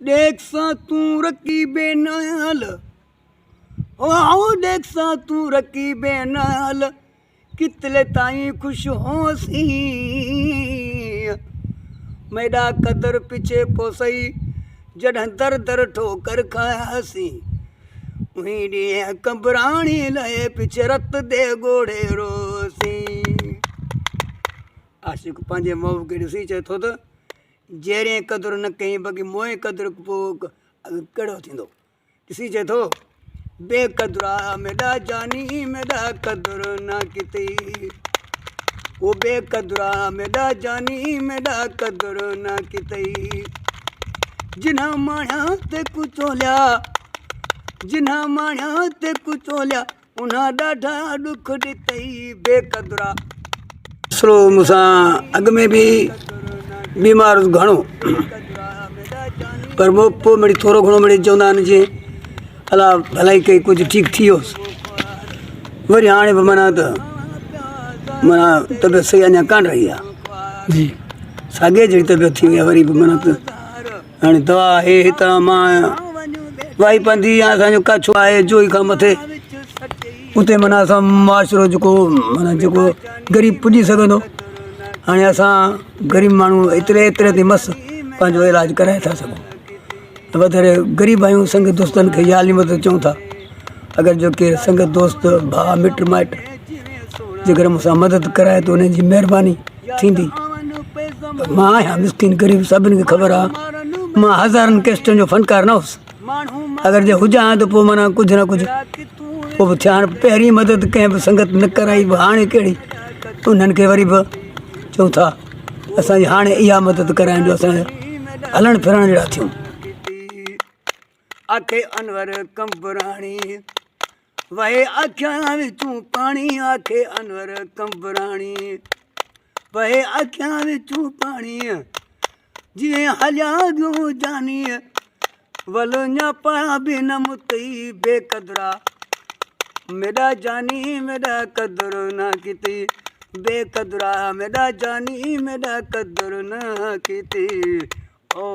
देख सा तू रखी बेनाल, आओ देख सा तू रखी बेनाल, कितले ताई खुश होसी। मेरा कदर पीछे पोसई जड़ दर दर ठोकर खासी। उही कबराणी लहे पीछे रत दे गोड़े रोसी। आशिक पंहिंजे मऊ खे ॾिसी चए थो त जहिड़े क़दुरु न कई बाक़ी मोए क़दुरु पोइ कहिड़ो थींदो। ॾिसी चए थो बेक़दुरा मेरा जानी मेरा क़दुरु न कितई, वो बेक़दुरा मेरा जानी मेरा क़दुरु न कितई। जिन्हा माण्या ते कुचोलिया, जिन्हा माण्या ते कुचोलिया, उन्हा ॾाढा ॾुख ॾितई बेक़दुरा। हिकिड़ो मूंसां अॻ में बि बीमार घणो, पर पोइ मिड़ी थोरो घणो मिड़ी चवंदा आहिनि जीअं अला भलाई कई कुझु ठीकु थी वियोसि। वरी हाणे बि माना त माना तबियत सही अञा कान रही आहे जी, साॻे जहिड़ी तबियत थी वई आहे। वरी बि माना त हाणे दवा हे हितां मां वाई पंदी असांजो कच्छ आहे जोई खां मथे, उते माना असां मुआशिरो जेको माना जेको ग़रीब पुॼी सघंदो, हाणे असां ग़रीब माण्हू एतिरे ते मस पंहिंजो इलाजु कराए था सघूं। वधारे ग़रीब आहियूं, संग दोस्तनि खे इहा मदद चऊं था। अगरि जो केरु संग दोस्त भाउ मिट माइट जेकर मूंसां मदद कराए त उन जी महिरबानी थींदी। मां आहियां मिसकिन ग़रीब, सभिनी खे ख़बर आहे। मां हज़ारनि कैस्टनि जो फ़नकार न हुउसि, अगरि जे हुजां त पोइ माना कुझु न कुझु पोइ बि थिया। पहिरीं मदद कंहिं बि संगत न कराई, हाणे कहिड़ी उन्हनि खे वरी बि चऊं था असांजी हाणे इहा मदद कराइण जो असांजो हलण फिरण जहिड़ा थियूं। आखे अनवर कंबराणी वहे अखियां विचूं पाणी, आखे अनवर कंबराणी वहे अखियां विचूं पाणी। जीअं हलिया गियूं जानी वल ञापा बि न मुतई बेक़दुरा मेरा जानी मेरा क़दुरु न कितई, बेक़दुरा मेरा जानी मेरा क़दुरु न कितई। ओ